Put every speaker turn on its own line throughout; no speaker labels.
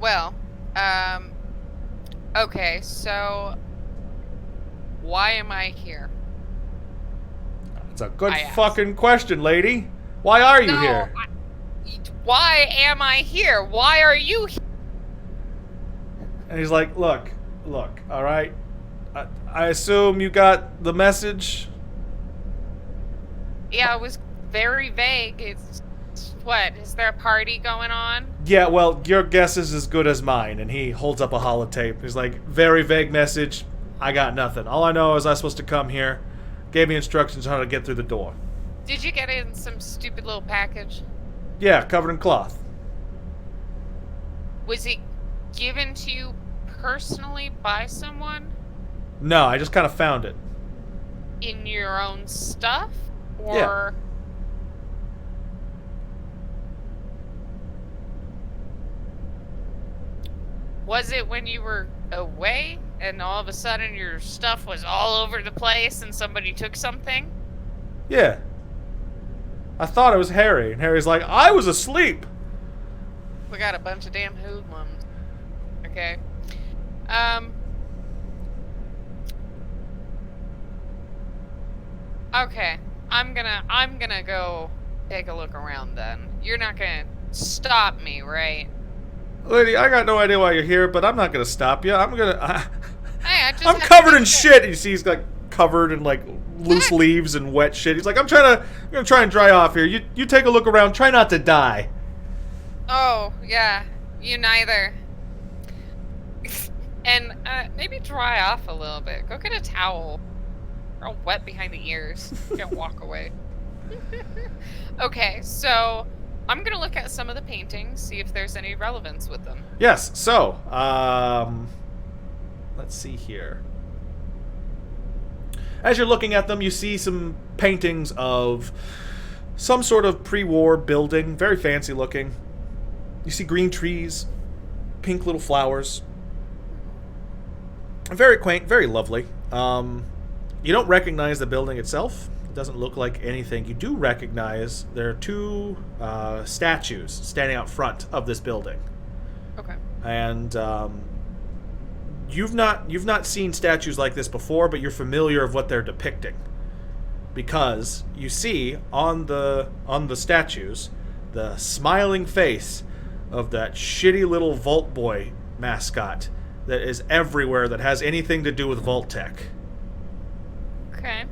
Well, um, okay, so why am I here?
It's a good fucking question, lady. Why are you here?
Why am I here? Why are you here?
And he's like, look, all right? I assume you got the message?
Yeah, it was very vague. What, is there a party going on?
Yeah, well, your guess is as good as mine. And he holds up a holotape. He's like, very vague message. I got nothing. All I know is I'm supposed to come here. Gave me instructions on how to get through the door.
Did you get in some stupid little package?
Yeah, covered in cloth.
Was it given to you personally by someone?
No, I just kind of found it.
In your own stuff? Or...
Yeah.
Was it when you were away and all of a sudden your stuff was all over the place and somebody took something?
Yeah. I thought it was Harry, and Harry's like, I was asleep.
We got a bunch of damn hoodlums. Okay. Okay. I'm gonna go take a look around then. You're not gonna stop me, right?
Lady, I got no idea why you're here, but I'm not gonna stop you. I'm
I'm
covered in shit. And you see he's like covered in like loose leaves and wet shit. He's like, I'm gonna try and dry off here. You take a look around. Try not to die.
Oh, yeah. You neither. And maybe dry off a little bit. Go get a towel. You're all wet behind the ears. You can't walk away. Okay, so I'm gonna look at some of the paintings, see if there's any relevance with them.
Yes, so, let's see here. As you're looking at them, you see some paintings of some sort of pre-war building, very fancy looking. You see green trees, pink little flowers. Very quaint, very lovely. You don't recognize the building itself. It doesn't look like anything. You do recognize there are two statues standing out front of this building.
Okay.
And you've not seen statues like this before, but you're familiar of what they're depicting, because you see on the statues the smiling face of that shitty little Vault Boy mascot that is everywhere that has anything to do with Vault Tech.
Okay.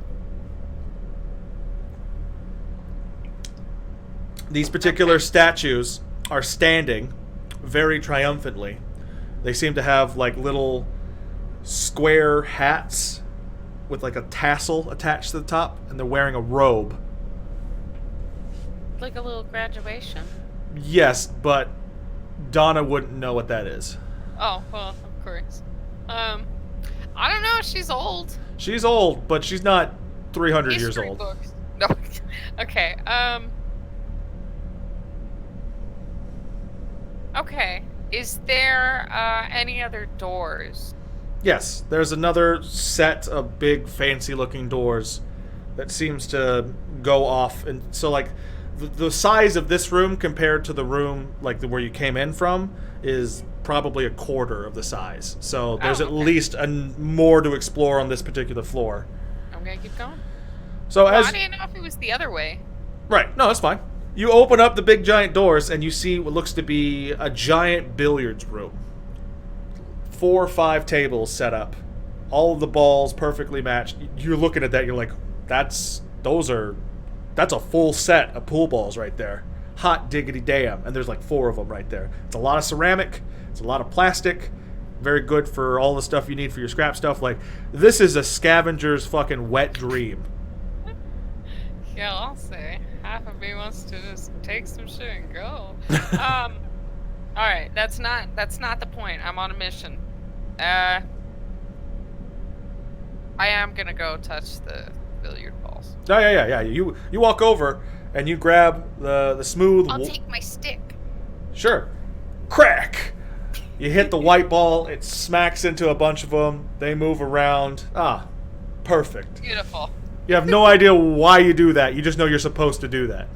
These particular statues are standing very triumphantly. They seem to have like little square hats with like a tassel attached to the top, and they're wearing a robe.
Like a little graduation?
Yes, but Donna wouldn't know what that is.
Oh, well, of course. I don't know, she's old.
She's old, but she's not 300 years old.
Books. No. Okay, okay. Is there, any other doors?
Yes, there's another set of big, fancy-looking doors that seems to go off. And so, like, the size of this room compared to the room, like, where you came in from, is probably a quarter of the size. So there's at least more to explore on this particular floor.
I'm gonna keep going.
So
I didn't know if it was the other way.
Right, no, that's fine. You open up the big giant doors, and you see what looks to be a giant billiards room. 4 or 5 tables set up. All of the balls perfectly matched. You're looking at that, you're like, that's a full set of pool balls right there. Hot diggity damn. And there's like 4 of them right there. It's a lot of ceramic. It's a lot of plastic. Very good for all the stuff you need for your scrap stuff. Like, this is a scavenger's fucking wet dream.
Yeah, I'll say. Half of me wants to just take some shit and go. Alright, that's not the point. I'm on a mission. I am gonna go touch the billiard balls.
Oh, yeah. You walk over, and you grab the smooth...
I'll take my stick.
Sure. Crack! You hit the white ball, it smacks into a bunch of them, they move around. Ah, perfect.
Beautiful.
You have no idea why you do that, you just know you're supposed to do that.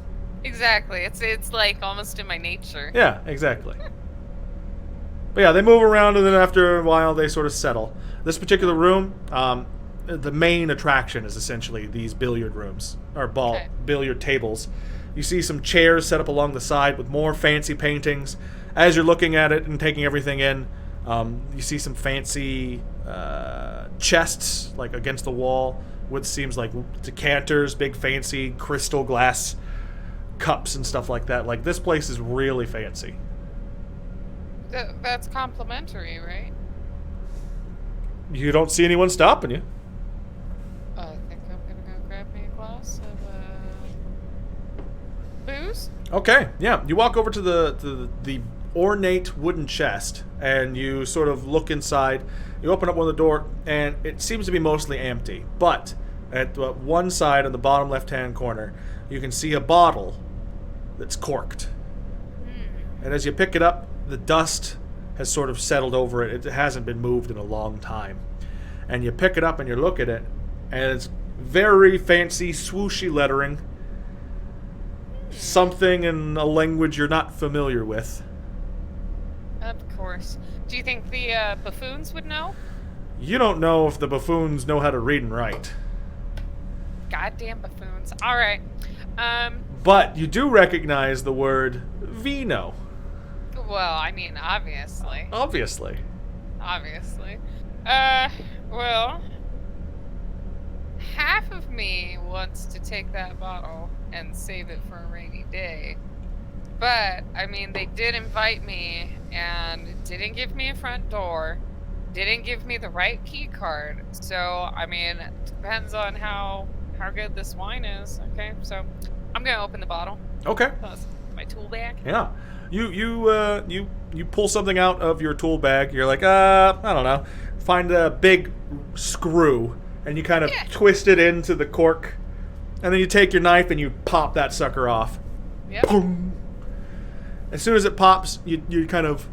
Exactly. It's like almost in my nature.
Yeah, exactly. But yeah, they move around, and then after a while, they sort of settle. This particular room, the main attraction is essentially these billiard rooms, or
Okay.
billiard tables. You see some chairs set up along the side with more fancy paintings. As you're looking at it and taking everything in, you see some fancy chests, like against the wall, with seems like decanters, big fancy crystal glass cups and stuff like that. Like, this place is really fancy.
That's complimentary, right?
You don't see anyone stopping you.
I think I'm gonna go grab me a glass of booze.
Okay, yeah. You walk over to the ornate wooden chest, and you sort of look inside. You open up one of the door, and it seems to be mostly empty. But at one side, in the bottom left-hand corner, you can see a bottle that's corked. And as you pick it up, the dust has sort of settled over it. It hasn't been moved in a long time. And you pick it up and you look at it, and it's very fancy, swooshy lettering. Something in a language you're not familiar with.
Of course. Do you think the buffoons would know?
You don't know if the buffoons know how to read and write.
Goddamn buffoons. All right.
But you do recognize the word vino.
Well, I mean, obviously.
Obviously.
Obviously. Well, half of me wants to take that bottle and save it for a rainy day. But, I mean, they did invite me and didn't give me a front door, didn't give me the right key card. So, I mean, it depends on how good this wine is. Okay, so I'm gonna open the bottle.
Okay.
Plus my tool bag.
Yeah. You pull something out of your tool bag. You're like, I don't know. Find a big screw, and you kind of twist it into the cork, and then you take your knife and you pop that sucker off.
Yep.
Boom. As soon as it pops, you kind of,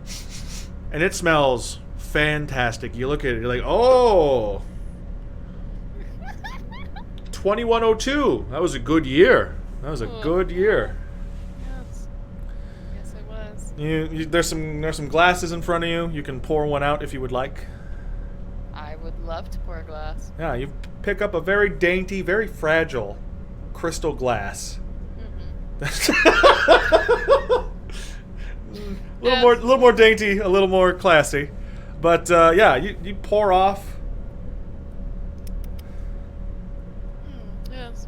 and it smells fantastic. You look at it, you're like, oh, 2102. That was a good year. That was a good year.
Yes, it was.
There's some glasses in front of you. You can pour one out if you would like.
I would love to pour a glass.
Yeah, you pick up a very dainty, very fragile crystal glass. A little more dainty, a little more classy, but yeah, you pour off.
Yes.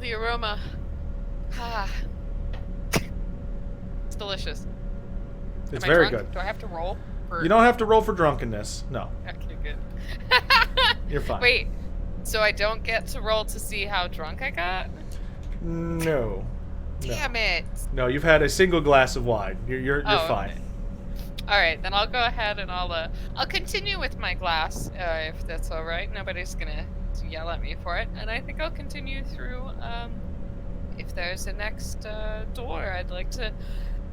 The aroma. It's delicious.
It's
Am I
very
drunk?
good.
Do I have to roll?
You don't have to roll for drunkenness. No,
Okay, good.
you're fine.
Wait, so I don't get to roll to see how drunk I got?
No.
Damn it!
No, you've had a single glass of wine. You're fine.
Okay. All right, then I'll go ahead and I'll continue with my glass if that's all right. Nobody's gonna yell at me for it, and I think I'll continue through. If there's a next door, I'd like to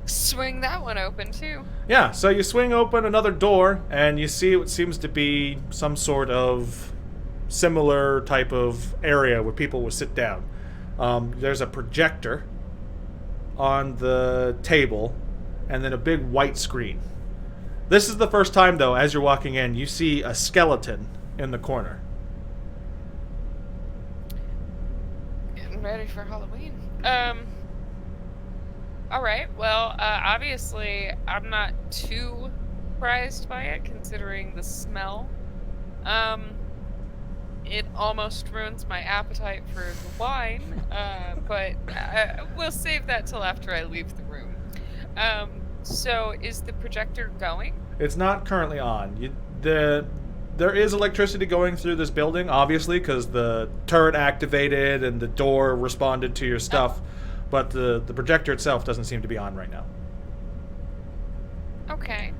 swing that one open too.
Yeah, so you swing open another door, and you see what seems to be some sort of similar type of area where people would sit down. There's a projector on the table, and then a big white screen. This is the first time, though, as you're walking in, you see a skeleton in the corner.
Getting ready for Halloween. All right. Well, obviously, I'm not too surprised by it, considering the smell. It almost ruins my appetite for the wine, but we'll save that till after I leave the room. So, is the projector going?
It's not currently on. There is electricity going through this building, obviously, because the turret activated and the door responded to your stuff, but the projector itself doesn't seem to be on right now.
Okay.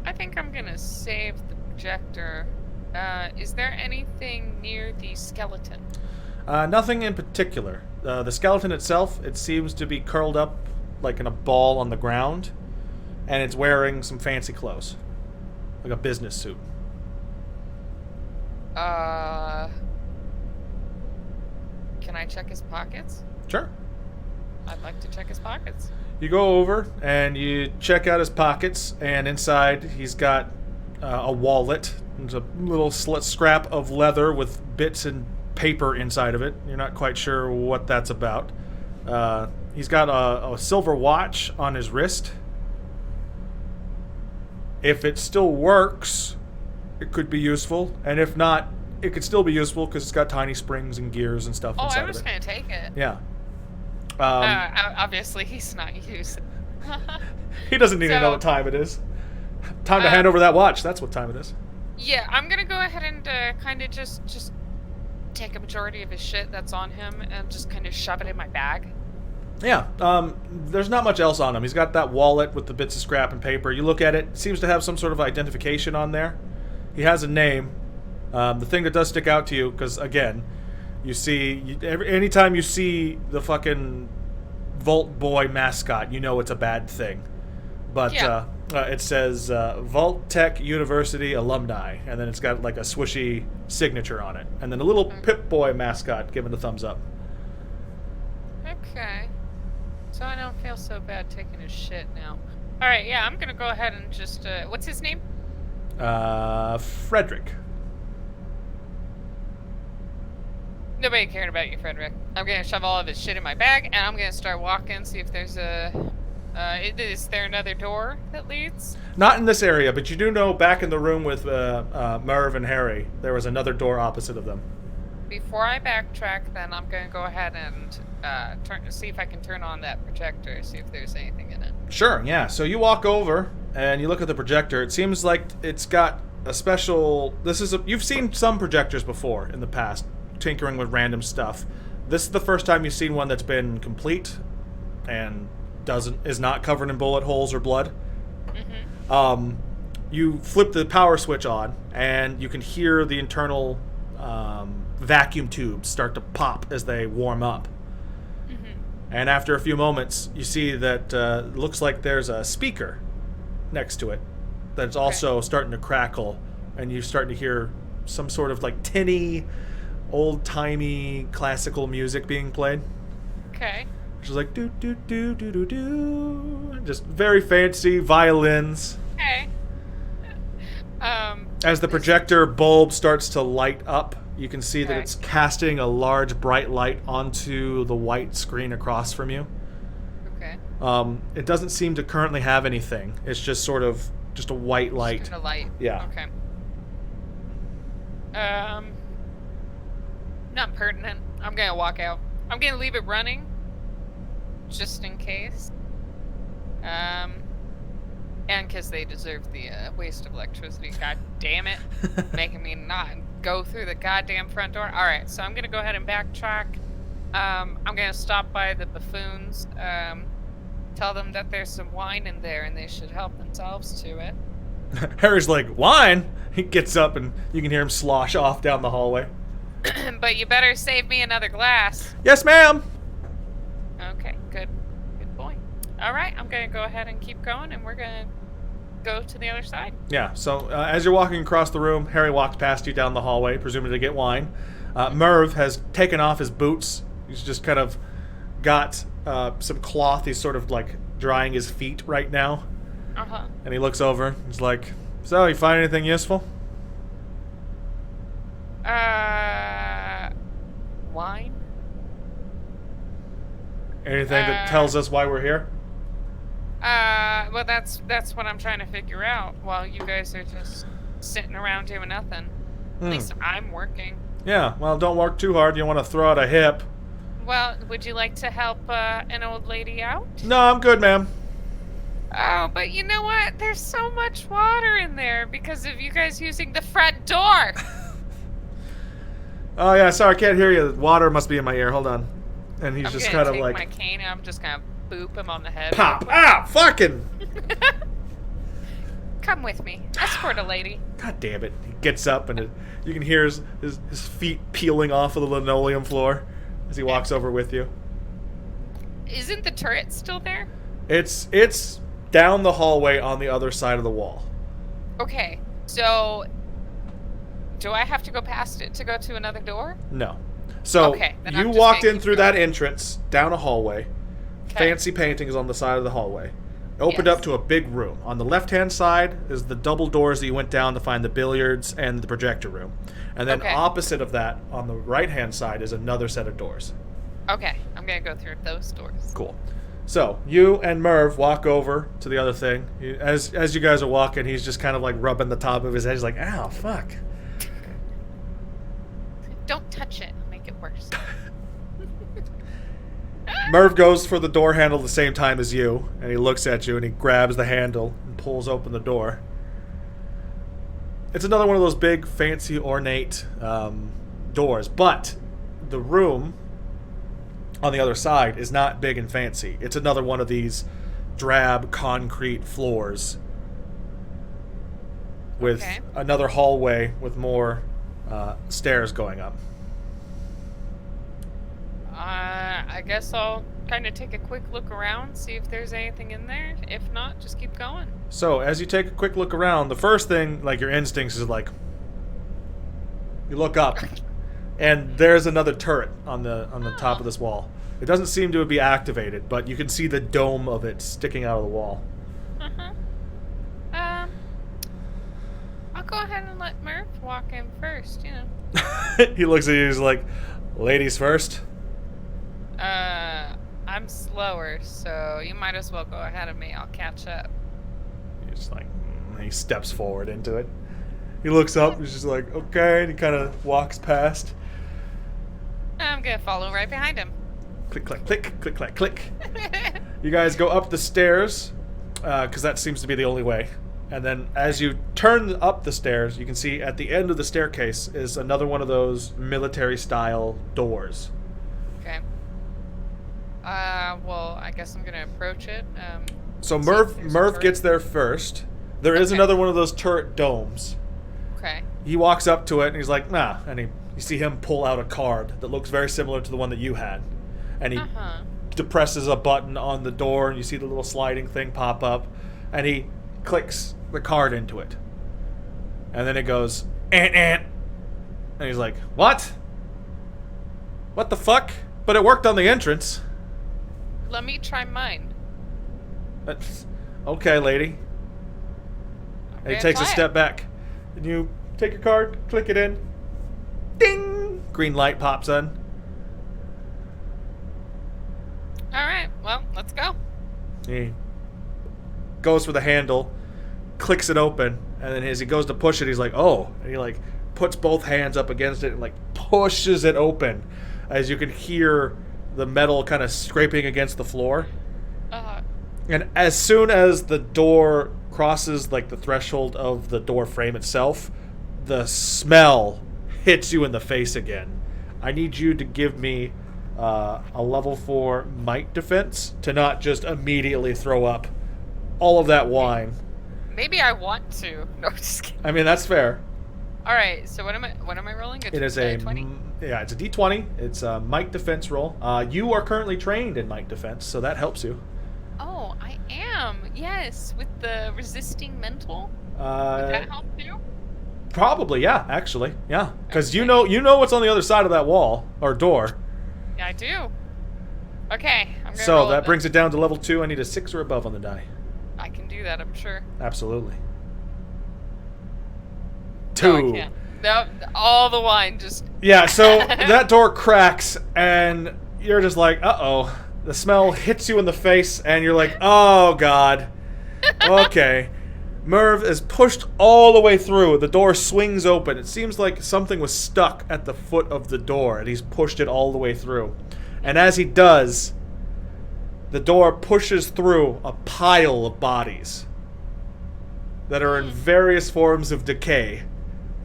I think I'm gonna save the projector. Is there anything near the skeleton?
Nothing in particular. The skeleton itself, it seems to be curled up like in a ball on the ground, and it's wearing some fancy clothes, like a business suit.
Can I check his pockets?
Sure.
I'd like to check his pockets.
You go over and you check out his pockets, and inside he's got a wallet. There's a little scrap of leather with bits and paper inside of it. You're not quite sure what that's about. He's got a silver watch on his wrist. If it still works, it could be useful, and if not, it could still be useful because it's got tiny springs and gears and stuff inside of it.
Oh, I was gonna take it.
Yeah.
Obviously, he's not using.
He doesn't need to know what time it is. Time to hand over that watch. That's what time it is.
Yeah, I'm gonna go ahead and kind of just take a majority of his shit that's on him and just kind of shove it in my bag.
Yeah, there's not much else on him. He's got that wallet with the bits of scrap and paper. You look at it, it seems to have some sort of identification on there. He has a name. The thing that does stick out to you, because again, you see, anytime you see the fucking Vault Boy mascot, you know it's a bad thing. But
yeah.
It says Vault Tech University Alumni, and then it's got like a swishy signature on it. And then a little Pip-Boy mascot giving a thumbs up.
Okay. So I don't feel so bad taking his shit now. Alright, yeah, I'm gonna go ahead and just, what's his name?
Frederick.
Nobody cared about you, Frederick. I'm gonna shove all of his shit in my bag, and I'm gonna start walking, see if there's is there another door that leads?
Not in this area, but you do know back in the room with Merv and Harry, there was another door opposite of them.
Before I backtrack, then I'm gonna go ahead and see if I can turn on that projector, see if there's anything in it.
Sure, yeah. So you walk over and you look at the projector. It seems like it's got a special. You've seen some projectors before in the past, tinkering with random stuff. This is the first time you've seen one that's been complete and is not covered in bullet holes or blood. Mm-hmm. You flip the power switch on, and you can hear the internal vacuum tubes start to pop as they warm up. Mm-hmm. And after a few moments, you see that looks like there's a speaker next to it that's also starting to crackle, and you're starting to hear some sort of like tinny, old-timey classical music being played.
Okay.
Which is like do do do do do do, just very fancy violins.
Okay.
As the projector bulb starts to light up, you can see that it's casting a large bright light onto the white screen across from you.
Okay.
It doesn't seem to currently have anything. It's just sort of just a white light.
Just a light.
Yeah.
Okay. Not pertinent. I'm gonna walk out. I'm gonna leave it running, just in case. And because they deserve the waste of electricity. God damn it. Making me not go through the goddamn front door. Alright, so I'm going to go ahead and backtrack. I'm going to stop by the buffoons. Tell them that there's some wine in there and they should help themselves to it.
Harry's like, wine? He gets up and you can hear him slosh off down the hallway.
But you better save me another glass.
Yes, ma'am.
Okay, good. Good boy. Alright, I'm going to go ahead and keep going, and we're going to go to the other side.
Yeah, so as you're walking across the room, Harry walks past you down the hallway, presumably to get wine. Merv has taken off his boots. He's just kind of got some cloth. He's sort of like drying his feet right now.
Uh-huh.
And he looks over. He's like, so, you find anything useful?
Wine?
Anything that tells us why we're here?
Well, that's what I'm trying to figure out while you guys are just sitting around doing nothing. At least I'm working.
Yeah, well, don't work too hard. You don't want to throw out a hip.
Well, would you like to help an old lady out?
No, I'm good, ma'am.
Oh, but you know what? There's so much water in there because of you guys using the front door.
Oh, yeah, sorry, I can't hear you. Water must be in my ear. Hold on. And he's just kind of like...
I'm going to take my cane and I'm just going to boop him on the head.
Pop! Ah! Fucking!
Come with me. Escort a lady.
God damn it. He gets up and you can hear his feet peeling off of the linoleum floor as he walks over with you.
Isn't the turret still there?
It's down the hallway on the other side of the wall.
Okay, so do I have to go past it to go to another door?
No. So
Okay, then
you
I'm just
walked
gonna
in
keep
through
going.
that entrance, down a hallway.
Okay.
Fancy paintings on the side of the hallway. Opened
Yes.
up to a big room. On the left-hand side is the double doors that you went down to find the billiards and the projector room. And then
Okay.
opposite of that, on the right-hand side, is another set of doors.
Okay, I'm gonna go through those doors.
Cool. So you and Merv walk over to the other thing. As you guys are walking, he's just kind of like rubbing the top of his head. He's like, "Ow, fuck."
Don't touch it. It'll make it worse.
Merv goes for the door handle the same time as you, and he looks at you and he grabs the handle and pulls open the door. It's another one of those big, fancy, ornate doors, but the room on the other side is not big and fancy. It's another one of these drab concrete floors with another hallway with more stairs going up.
I guess I'll kind of take a quick look around, see if there's anything in there. If not, just keep going.
So, as you take a quick look around, the first thing, like your instincts, is like, you look up, and there's another turret on the top of this wall. It doesn't seem to be activated, but you can see the dome of it sticking out of the wall.
I'll go ahead and let Murph walk in first, you know.
He looks at you, he's like, "Ladies first."
I'm slower, so you might as well go ahead of me. I'll catch up.
He's like, he steps forward into it. He looks up, he's just like, "Okay," and he kind of walks past.
I'm gonna follow right behind him.
Click, clack, click, click, clack, click. You guys go up the stairs, because that seems to be the only way. And then as you turn up the stairs, you can see at the end of the staircase is another one of those military-style doors.
Okay. Well, I guess I'm gonna approach it.
So
see if there's a
Merv
turret.
gets there first. There is
Okay.
another one of those turret domes.
Okay.
He walks up to it and he's like, "Nah," and you see him pull out a card that looks very similar to the one that you had. And he depresses a button on the door and you see the little sliding thing pop up and he clicks the card into it. And then it goes, "Ant, ant." And he's like, "What? What the fuck?" But it worked on the entrance.
Let me try mine.
Okay, lady. And he takes a step back. And you take your card, click it in. Ding! Green light pops on.
Alright, well, let's go.
He goes for the handle, clicks it open, and then as he goes to push it, he's like, "Oh." And he like puts both hands up against it and like pushes it open. As you can hear the metal kind of scraping against the floor. And as soon as the door crosses like the threshold of the door frame itself, the smell hits you in the face again. I need you to give me a level 4 might defense to not just immediately throw up all of that wine.
Maybe I want to. No, just kidding.
I mean, that's fair.
Alright, so what am I rolling?
It is a
20?
Yeah, it's a D20. It's a might defense roll. You are currently trained in might defense, so that helps you.
Oh, I am. Yes, with the resisting mental. Would that help too?
Probably, yeah. Actually, yeah, because you know what's on the other side of that wall or door.
Yeah, I do. Okay, I'm gonna
So
roll
that brings it down to level 2. I need a 6 or above on the die.
I can do that, I'm sure.
Absolutely.
No,
2.
I can't. No, all the wine just.
Yeah. So that door cracks, and you're just like, "Uh-oh." The smell hits you in the face, and you're like, "Oh God." Okay. Merv is pushed all the way through. The door swings open. It seems like something was stuck at the foot of the door, and he's pushed it all the way through. And as he does, the door pushes through a pile of bodies that are in various forms of decay.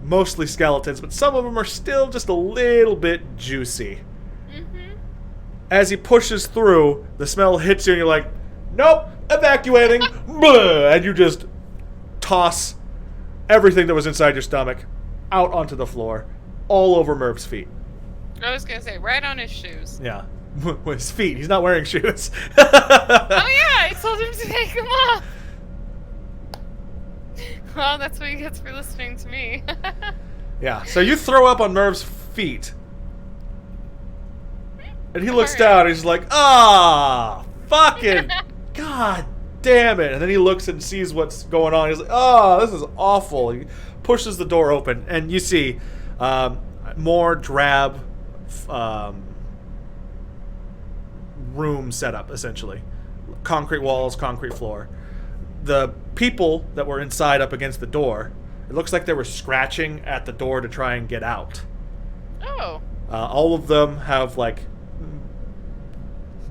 Mostly skeletons, but some of them are still just a little bit juicy. As he pushes through, the smell hits you, and you're like, "Nope, evacuating." Blah, and you just toss everything that was inside your stomach out onto the floor, all over Merv's feet.
I was gonna say, right on his shoes.
Yeah, with his feet. He's not wearing shoes.
Oh yeah, I told him to take them off. Well, that's what he gets for listening to me.
Yeah, so you throw up on Merv's feet. And he looks
All
down
right.
and he's like, ah, fucking, god damn it. And then he looks and sees what's going on. He's like, oh, this is awful. He pushes the door open, and you see more drab room setup, essentially. Concrete walls, concrete floor. The people that were inside up against the door, it looks like they were scratching at the door to try and get out.
Oh.
All of them have, like,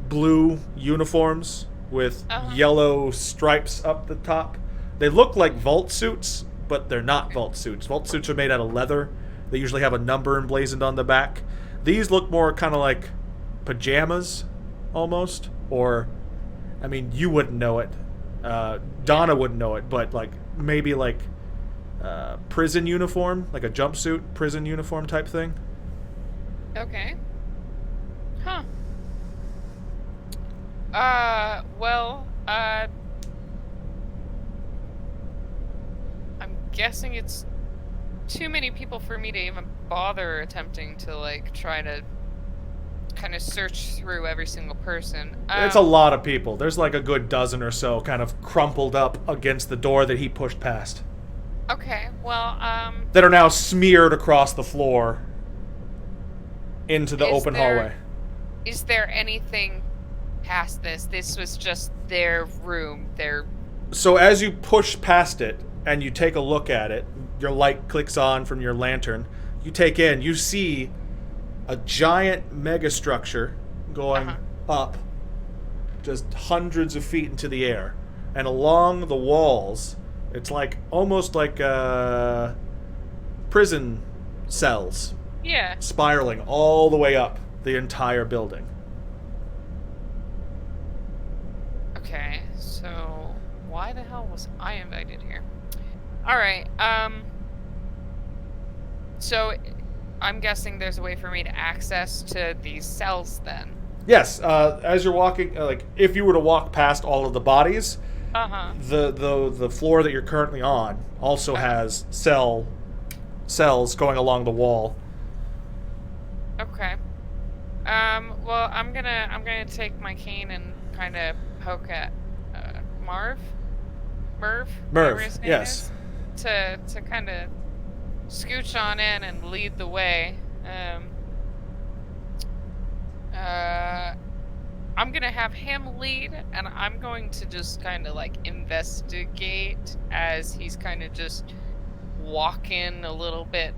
blue uniforms with yellow stripes up the top. They look like vault suits, but they're not vault suits. Vault suits are made out of leather. They usually have a number emblazoned on the back. These look more kind of like pajamas, almost. Or, I mean, you wouldn't know it. Donna wouldn't know it, but like maybe like prison uniform, like a jumpsuit prison uniform type thing.
Okay. Huh. Well, I'm guessing it's too many people for me to even bother attempting to, like, try to kind of search through every single person.
It's a lot of people. There's like a good dozen or so kind of crumpled up against the door that he pushed past.
Okay, well,
that are now smeared across the floor into the open hallway.
Is there anything past this? This was just their room,
So as you push past it and you take a look at it, your light clicks on from your lantern, you see a giant megastructure going up just hundreds of feet into the air. And along the walls, it's like almost like prison cells.
Yeah.
Spiraling all the way up the entire building.
Okay, so why the hell was I invited here? Alright, so I'm guessing there's a way for me to access to these cells then.
Yes, as you're walking, like if you were to walk past all of the bodies, the floor that you're currently on also has cells going along the wall.
Okay. Well, I'm gonna take my cane and kind of poke at Merv, whatever his name
yes.
is, to kind of scooch on in and lead the way. I'm gonna have him lead, and I'm going to just kind of like investigate as he's kind of just walking a little bit,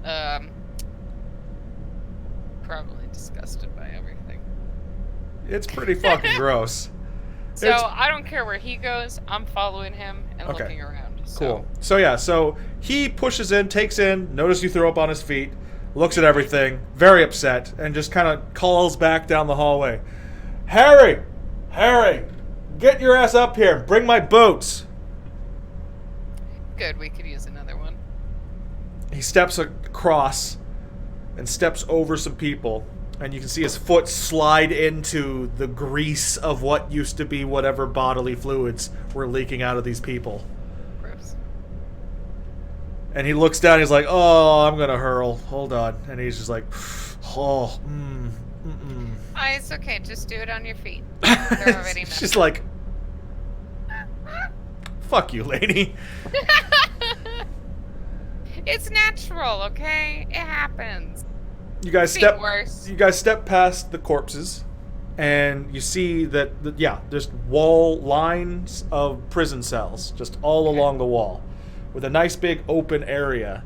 probably disgusted by everything.
It's pretty fucking gross.
So I don't care where he goes, I'm following him and looking around.
Cool. So he pushes in, takes in, notices you throw up on his feet, looks at everything, very upset, and just kind of calls back down the hallway. Harry, get your ass up here. Bring my boots.
Good, we could use another one.
He steps across and steps over some people, and you can see his foot slide into the grease of what used to be whatever bodily fluids were leaking out of these people.
Gross.
And he looks down, he's like, oh, I'm gonna hurl. Hold on. And he's just like, oh,
It's okay, just do it on your feet. They're already
She's like, fuck you, lady.
It's natural, okay? It happens.
You guys step past the corpses, and you see that there's wall lines of prison cells just all along the wall, with a nice big open area,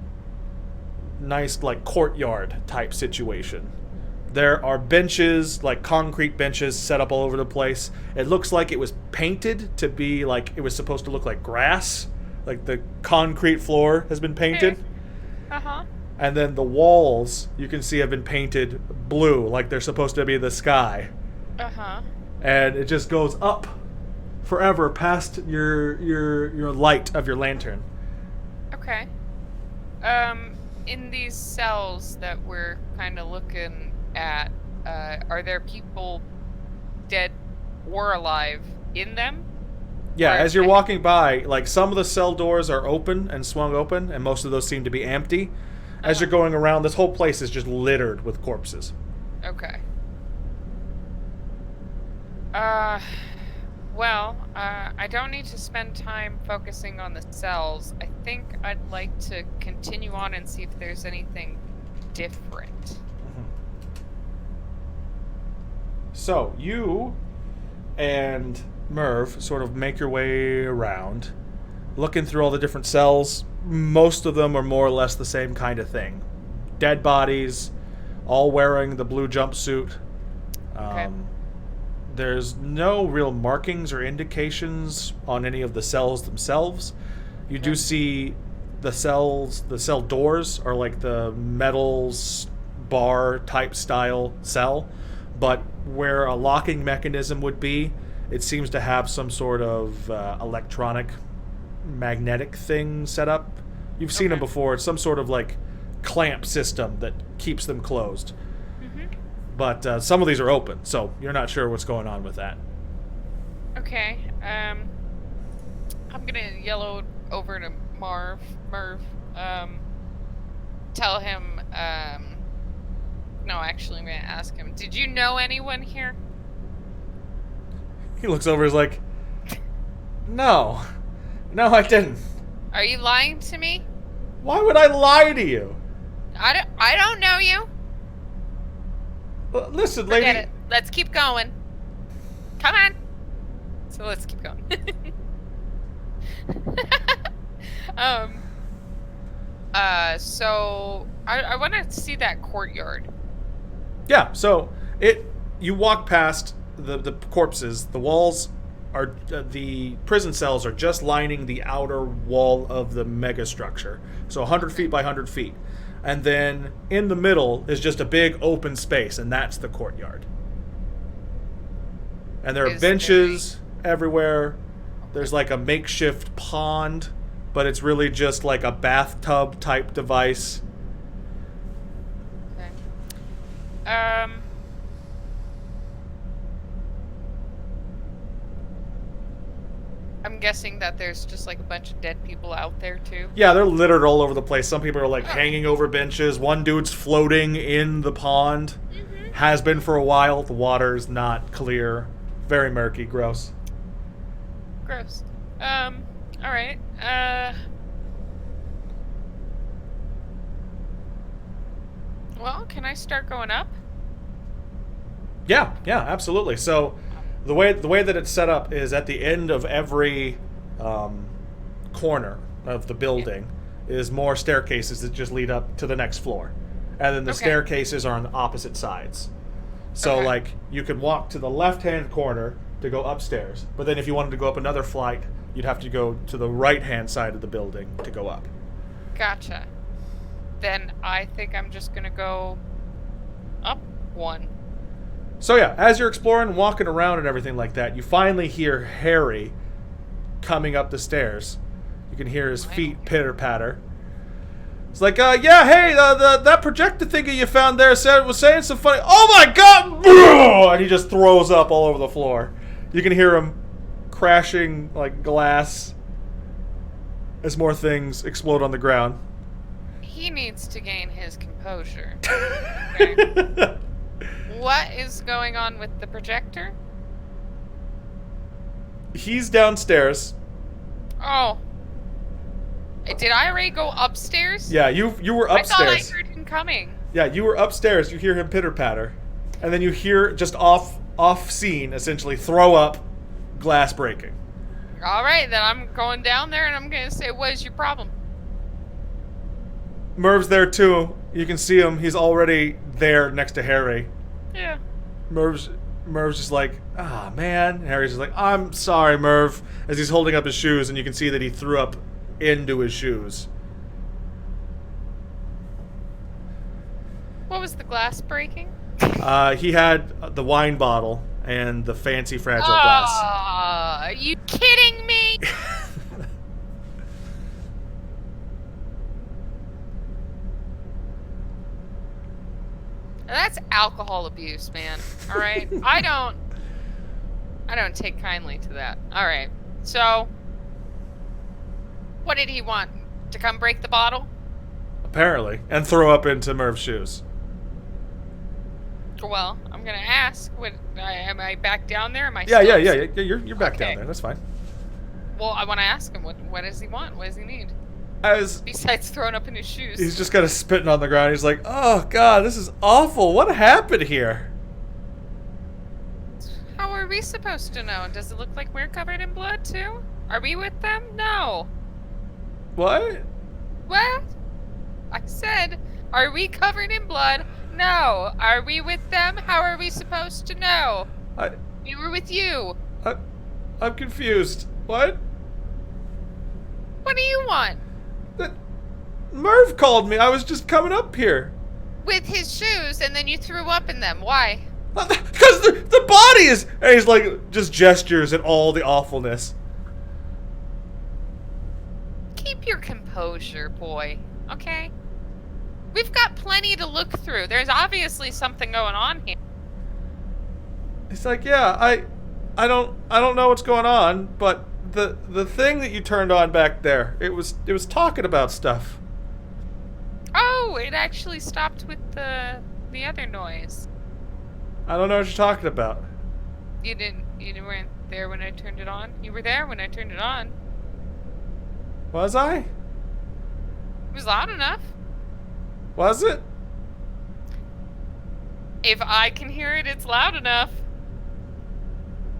nice like courtyard type situation. There are benches, like concrete benches, set up all over the place. It looks like it was painted to be like it was supposed to look like grass, like the concrete floor has been painted. And then the walls, you can see, have been painted blue, like they're supposed to be the sky. And it just goes up forever past your light of your lantern.
Okay. In these cells that we're kind of looking at, are there people dead or alive in them?
Yeah, as you're walking by, like some of the cell doors are open and swung open, and most of those seem to be empty. As you're going around, this whole place is just littered with corpses.
Okay. Uh, I don't need to spend time focusing on the cells. I think I'd like to continue on and see if there's anything different.
So, you and Merv sort of make your way around, looking through all the different cells. Most of them are more or less the same kind of thing. Dead bodies, all wearing the blue jumpsuit.
Okay.
There's no real markings or indications on any of the cells themselves. You do see the cell doors are like the metal bar type style cell, but where a locking mechanism would be, it seems to have some sort of electronic magnetic thing set up. You've seen them before. It's some sort of like clamp system that keeps them closed. But some of these are open, so you're not sure what's going on with that.
Okay. I'm gonna yell over to Merv. Tell him. No, actually, I'm gonna ask him. Did you know anyone here?
He looks over. He's like, "No, I didn't."
Are you lying to me?
Why would I lie to you?
I don't know you.
Listen,
Forget
lady.
it. Let's keep going. Come on. So let's keep going. So I want to see that courtyard.
Yeah. So you walk past the corpses. The walls are the prison cells are just lining the outer wall of the mega structure. So 100 feet by 100 feet. And then in the middle is just a big open space, and that's the courtyard. And there are benches everywhere. There's like a makeshift pond, but it's really just like a bathtub type device.
Okay. I'm guessing that there's just like a bunch of dead people out there too.
Yeah, they're littered all over the place. Some people are like hanging over benches. One dude's floating in the pond. Has been for a while. The water's not clear. Very murky. Gross.
Gross. Alright. Well, can I start going up?
Yeah, absolutely. So the way that it's set up is at the end of every corner of the building is more staircases that just lead up to the next floor. And then the staircases are on the opposite sides. So like you could walk to the left-hand corner to go upstairs, but then if you wanted to go up another flight, you'd have to go to the right-hand side of the building to go up.
Gotcha. Then I think I'm just gonna go up one.
So yeah, as you're exploring, walking around and everything like that, you finally hear Harry coming up the stairs. You can hear his feet pitter-patter. It's like, yeah, hey, that projector thingy you found there was saying some funny... Oh my god! And he just throws up all over the floor. You can hear him crashing like glass as more things explode on the ground.
He needs to gain his composure. Okay. What is going on with the projector?
He's downstairs.
Oh. Did I already go upstairs?
Yeah, you were upstairs.
I thought I heard him coming.
Yeah, you were upstairs. You hear him pitter-patter. And then you hear, just off scene, essentially, throw up, glass breaking.
Alright, then I'm going down there and I'm going to say, what is your problem?
Merv's there too. You can see him. He's already there next to Harry.
Yeah.
Merv's just like, man. And Harry's just like, I'm sorry, Merv. As he's holding up his shoes, and you can see that he threw up into his shoes.
What was the glass
He had the wine bottle and the fancy fragile glass.
Are you kidding me? That's alcohol abuse, man. All right, I don't take kindly to that. All right, so what did he want? To come break the bottle?
Apparently, and throw up into Merv's shoes.
Well, I'm gonna ask. Am I back down there? Am I?
Yeah,
still
yeah. You're back down
Okay.
there. That's fine.
Well, I want to ask him. What does he want? What does he need?
As
Besides throwing up in his shoes.
he's just kind of spitting on the ground, he's like, "Oh God, this is awful. What happened here?"
How are we supposed to know? Does it look like we're covered in blood too? Are we with them? No.
What?
What? I said, are we covered in blood? No. Are we with them? How are we supposed to know?
I,
We were with you.
I'm confused. What?
What do you want?
That Merv called me. I was just coming up here.
With his shoes, and then you threw up in them. Why?
Because the body is... And he's like, just gestures at all the awfulness.
Keep your composure, boy. Okay? We've got plenty to look through. There's obviously something going on here.
He's like, yeah, I don't know what's going on, but the thing that you turned on back there, it was talking about stuff.
Oh, it actually stopped with the other noise.
I don't know what you're talking about.
You weren't there when I turned it on? You were there when I turned it on.
Was I?
It was loud enough.
Was it?
If I can hear it, it's loud enough.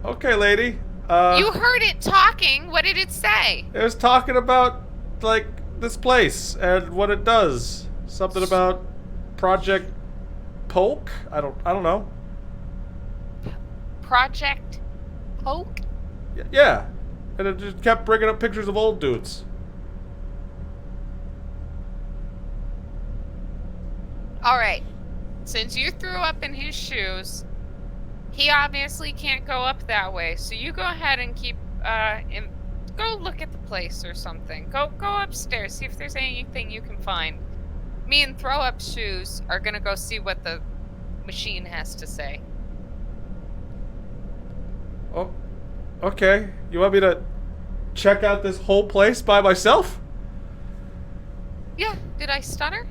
Okay, lady.
You heard it talking. What did it say?
It was talking about, like, this place and what it does. Something about Project Polk? I don't know.
Project Poke?
Yeah. And it just kept bringing up pictures of old dudes.
Alright. Since you threw up in his shoes, he obviously can't go up that way. So you go ahead and go look at the place or something. Go upstairs, see if there's anything you can find. Me and Throw Up Shoes are gonna go see what the machine has to say.
Oh, okay. You want me to check out this whole place by myself?
Yeah, did I stutter?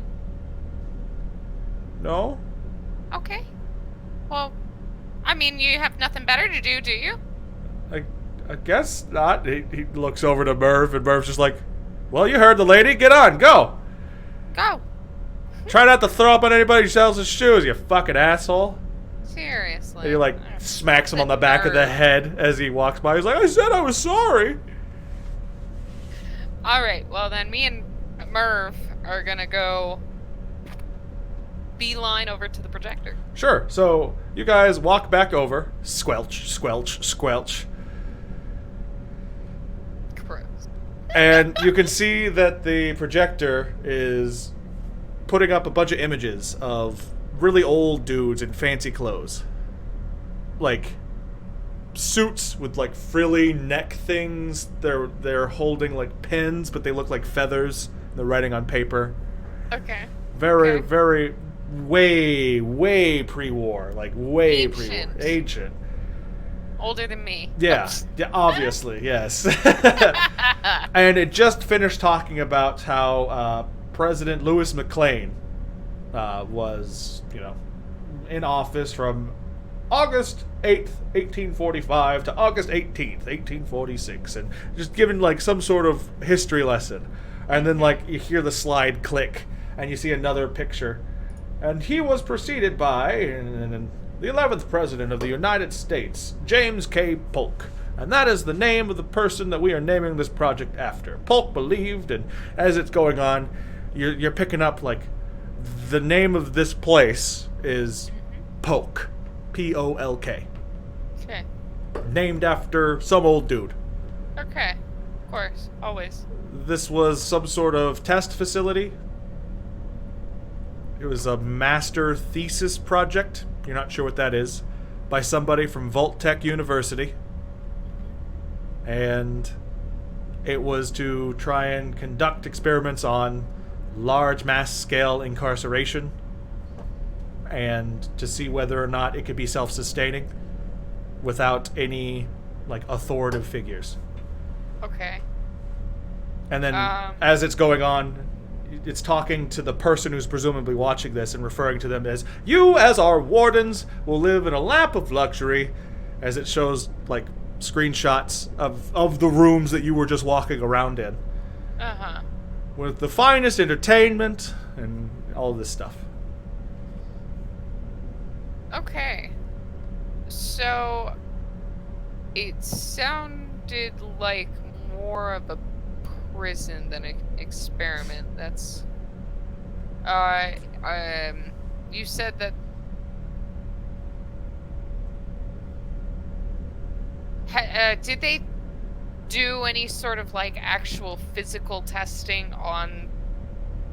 No.
Okay. Well, I mean, you have nothing better to do you?
I guess not. He looks over to Merv, and Merv's just like, well, you heard the lady. Get on. Go.
Go.
Try not to throw up on anybody who sells his shoes, you fucking asshole.
Seriously.
And he, like, smacks him on the back of the head as he walks by. He's like, I said I was sorry.
Alright, well then me and Merv are gonna go beeline over to the projector.
Sure. So you guys walk back over. Squelch, squelch, squelch.
Gross.
And you can see that the projector is putting up a bunch of images of really old dudes in fancy clothes. Like suits with like frilly neck things. They're holding like pens, but they look like feathers. They're writing on paper.
Okay.
Very,
Okay.
very way pre-war. Like way
Ancient.
pre-war. Ancient.
Older than me.
Yeah, yeah, obviously, yes. And it just finished talking about how President Lewis McLean was, in office from August 8th, 1845 to August 18th, 1846, and just giving like some sort of history lesson. And then like you hear the slide click, and you see another picture, and he was preceded by the 11th President of the United States, James K. Polk. And that is the name of the person that we are naming this project after. Polk believed, and as it's going on, you're picking up, like, the name of this place is Polk. P-O-L-K.
Okay.
Named after some old dude.
Okay. Of course. Always.
This was some sort of test facility. It was a master thesis project. You're not sure what that is. By somebody from Volt Tech University. And it was to try and conduct experiments on large mass scale incarceration. And to see whether or not it could be self-sustaining without any, like, authoritative figures.
Okay.
And then, as it's going on, it's talking to the person who's presumably watching this and referring to them as, "You, as our wardens, will live in a lap of luxury," as it shows, like, screenshots of the rooms that you were just walking around in.
Uh-huh.
With the finest entertainment and all this stuff.
Okay. So, it sounded like more of a prison than an experiment. That's... you said that... did they do any sort of, like, actual physical testing on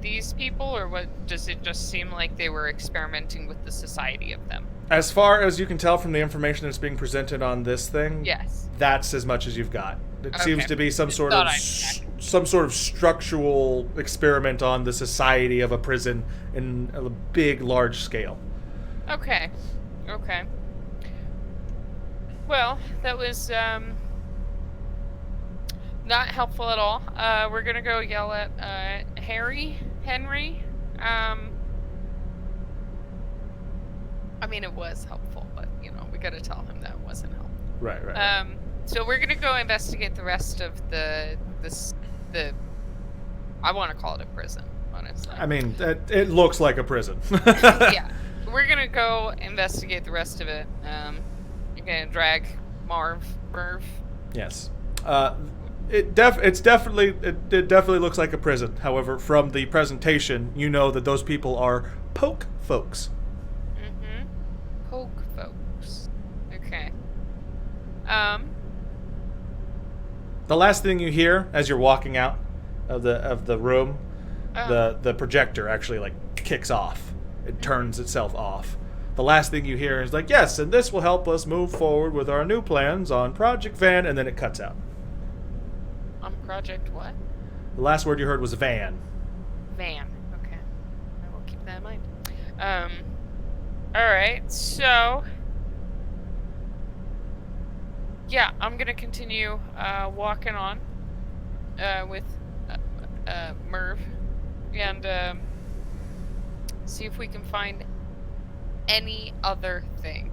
these people, or what? Does it just seem like they were experimenting with the society of them?
As far as you can tell from the information that's being presented on this thing,
Yes.
that's as much as you've got. It
Okay.
seems to be some
Just
sort
thought
of
I'd check.
some sort of structural experiment on the society of a prison in a big, large scale.
Okay. Okay. Well, that was not helpful at all. We're gonna go yell at Henry. I mean, it was helpful, but you know, we gotta tell him that wasn't helpful.
Right.
So we're gonna go investigate the rest of the I want to call it a prison, honestly.
I mean, it looks like a prison.
Yeah, we're gonna go investigate the rest of it. You're gonna drag Merv.
Yes. It definitely looks like a prison. However, from the presentation, you know that those people are poke folks.
Mm-hmm. Poke folks. Okay.
The last thing you hear as you're walking out of the room, the projector actually like kicks off. It turns itself off. The last thing you hear is like, "Yes, and this will help us move forward with our new plans on Project Van," and then it cuts out.
On Project what?
The last word you heard was van.
Van. Okay. I will keep that in mind. Alright, so... yeah, I'm gonna continue walking on with Merv and see if we can find any other thing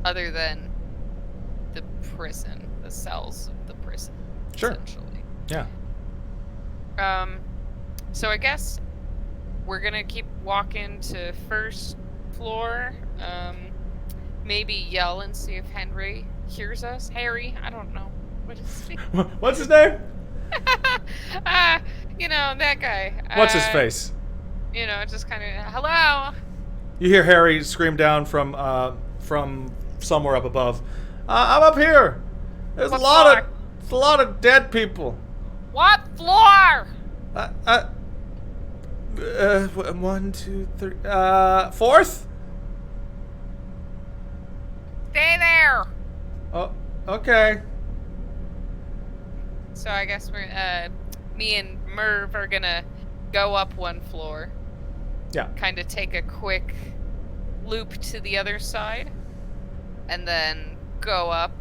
other than the prison, the cells of the prison,
Sure.
essentially.
Yeah.
So I guess we're gonna keep walking to first floor. Maybe yell and see if Henry hears us. Harry, I don't know. What is he?
What's his name?
You know, that guy.
What's his face?
You know, just kind of, hello.
You hear Harry scream down from somewhere up above. I'm up here. There's
What
a lot
floor?
of a lot of dead people.
What floor?
1, 2, 3. Fourth?
Stay there.
Oh, okay.
So I guess we're, me and Merv are gonna go up one floor.
Yeah.
Kind of take a quick loop to the other side. And then go up.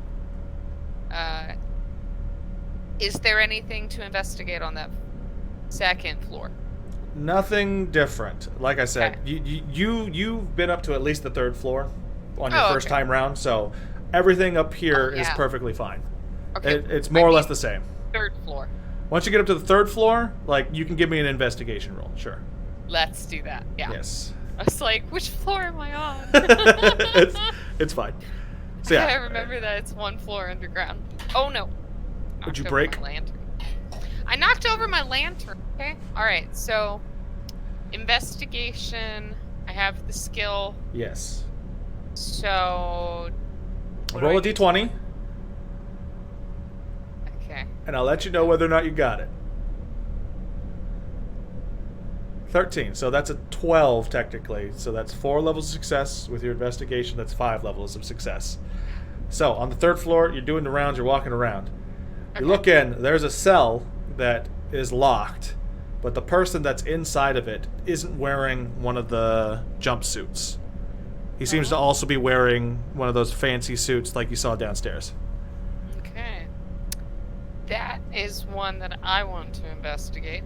Is there anything to investigate on that second floor?
Nothing different. Like I said,
Okay.
you've been up to at least the third floor on your first
okay.
time round, so everything up here is
yeah.
perfectly fine.
Okay.
It's more or less the same.
Third floor.
Once you get up to the third floor, like, you can give me an investigation roll. Sure.
Let's do that. Yeah.
Yes.
I was like, which floor am I on?
it's fine. So yeah.
I remember that it's one floor underground. Oh no.
Would you
Knocked over
break?
my lantern. I knocked over my lantern. Okay. Alright, so investigation. I have the skill.
Yes.
So what do
Roll
I
a
do?
d20,
Okay.
and I'll let you know whether or not you got it. 13. So that's a 12 technically. So that's 4 levels of success. With your investigation, that's 5 levels of success. So on the third floor, you're doing the rounds. You're walking around. You
Okay.
look in. There's a cell that is locked, but the person that's inside of it isn't wearing one of the jumpsuits. He seems to also be wearing one of those fancy suits like you saw downstairs.
Okay. That is one that I want to investigate.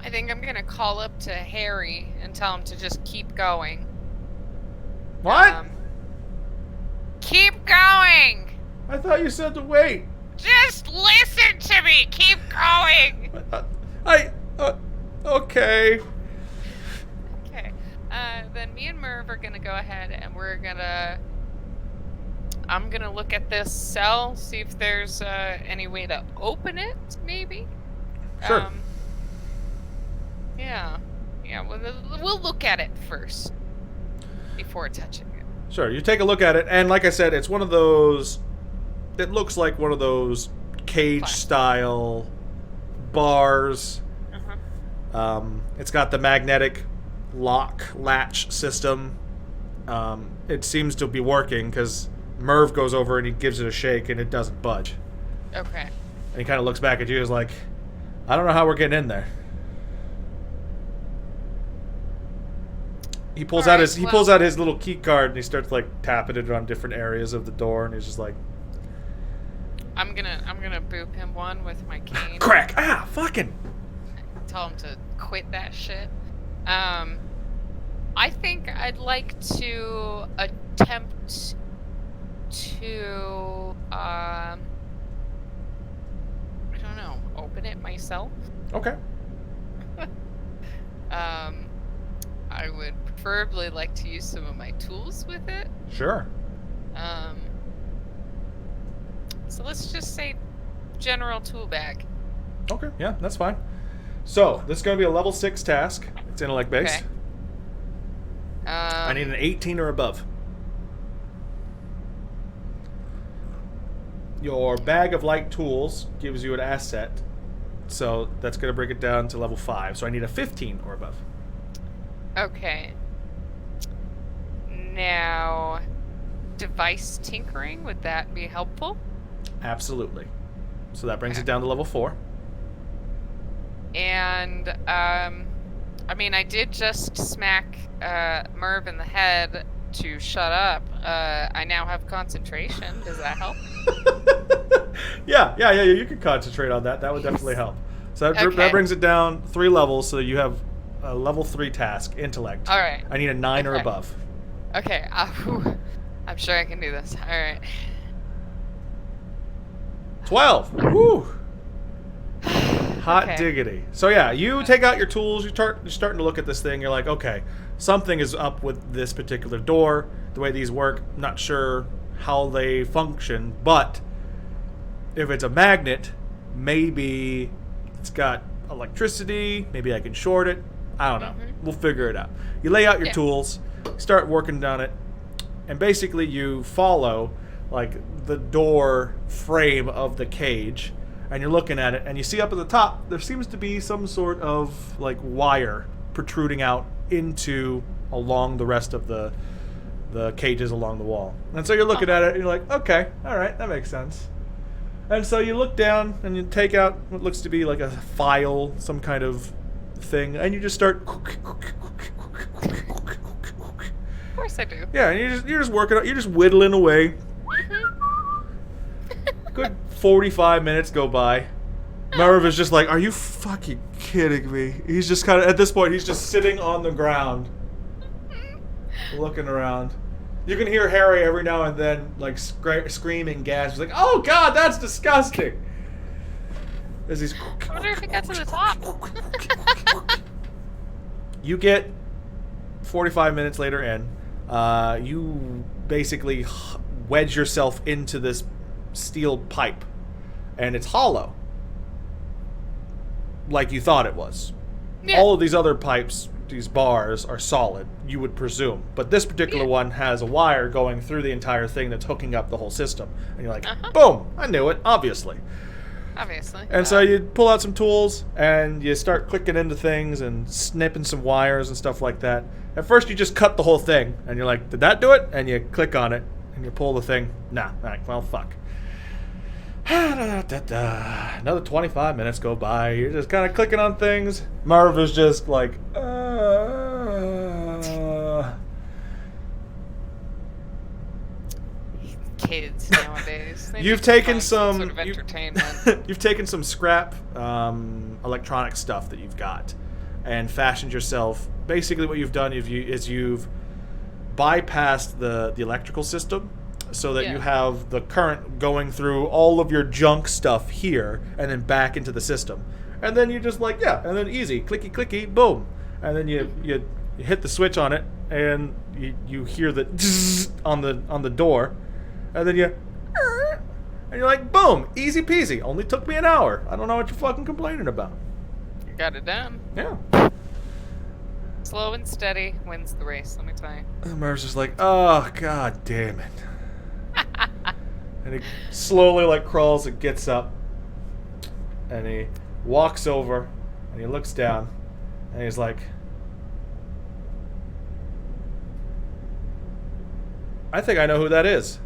I think I'm gonna call up to Harry and tell him to just keep going.
What?
Keep going!
I thought you said to wait.
Just listen to me! Keep going!
Okay.
Okay. Then me and Merv are gonna go ahead and I'm gonna look at this cell, see if there's any way to open it, maybe?
Sure.
Yeah, we'll look at it first before touching it.
Sure, you take a look at it, and like I said, it's one of those... It looks like one of those cage-style bars. It's got the magnetic latch system. It seems to be working, because Merv goes over and he gives it a shake, and it doesn't budge.
Okay.
And he kind of looks back at you, is like, I don't know how we're getting in there. He pulls out his little key card and he starts like tapping it on different areas of the door, and he's just like,
I'm gonna boop him one with my cane.
Crack! Ah, fucking!
Tell him to quit that shit. I think I'd like to attempt to I don't know, open it myself.
Okay.
I would preferably like to use some of my tools with it.
Sure.
So let's just say general tool bag.
Okay, yeah, that's fine. So, this is going to be a level 6 task. It's intellect based.
Okay.
I need an 18 or above. Your bag of light tools gives you an asset. So, that's going to bring it down to level 5. So, I need a 15 or above.
Okay. Now, device tinkering, would that be helpful?
Absolutely. So that brings it down to level 4.
And, I mean, I did just smack Merv in the head to shut up. I now have concentration. Does that help?
Yeah, you can concentrate on that. That would definitely help. So that brings it down 3 levels, so you have a level 3 task, intellect.
All right.
I need a 9 or above.
Okay. I'm sure I can do this. All right.
12. Woo! Hot
Okay.
diggity. So yeah, you take out your tools, you're starting to look at this thing, you're like, okay, something is up with this particular door, the way these work, I'm not sure how they function, but if it's a magnet, maybe it's got electricity, maybe I can short it, I don't know. We'll figure it out. You lay out your tools, start working on it, and basically you follow like the door frame of the cage, and you're looking at it, and you see up at the top there seems to be some sort of like wire protruding out into along the rest of the cages along the wall. And so you're looking at it and you're like, okay, all right, that makes sense. And so you look down and you take out what looks to be like a file, some kind of thing, and you just start.
Of course I do.
Yeah, and you're just working. You're just whittling away. Good 45 minutes go by. Merv is just like, are you fucking kidding me? He's just kind of, at this point, he's just sitting on the ground, looking around. You can hear Harry every now and then, like, screaming gas. He's like, oh god, that's disgusting! As he's...
I wonder if it got to the top.
You get 45 minutes later in. You basically wedge yourself into this steel pipe, and it's hollow, like you thought it was.
Yeah.
All of these other pipes, these bars, are solid, you would presume, but this particular one has a wire going through the entire thing that's hooking up the whole system, and you're like, boom, I knew it, obviously. And so you pull out some tools and you start clicking into things and snipping some wires and stuff like that. At first you just cut the whole thing and you're like, did that do it? And you click on it and you pull the thing. Nah, alright, well, fuck. Another 25 minutes go by. You're just kind of clicking on things. Marv is just like,
Kids nowadays.
You've taken
some
some
sort of entertainment.
You've taken some scrap electronic stuff that you've got, and fashioned yourself. Basically, what you've done is you've bypassed the electrical system, so that you have the current going through all of your junk stuff here, and then back into the system. And then you just like, and then easy, clicky, clicky, boom. And then you hit the switch on it, and you hear the zzz on the door, and then and you're like, boom, easy peasy. Only took me an hour. I don't know what you're fucking complaining about.
You got it done.
Yeah.
Slow and steady wins the race, let me tell you.
And Merv's just like, oh, god damn it. And he slowly like crawls and gets up, and he walks over, and he looks down, and he's like, I think I know who that is.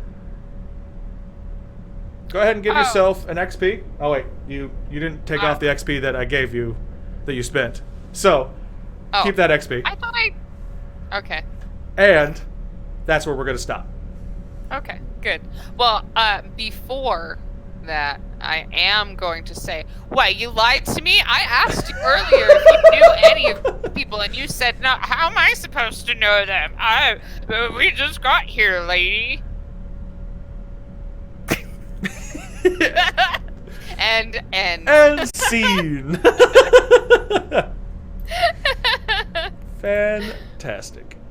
Go ahead and give yourself an XP. Oh wait, you didn't take off the XP that I gave you, that you spent. So, keep that XP.
I thought Okay.
And that's where we're going to stop.
Okay, good. Well, before that, I am going to say, what, you lied to me? I asked you earlier if you knew any of the people, and you said, no, how am I supposed to know them? We just got here, lady. And
scene. Fantastic.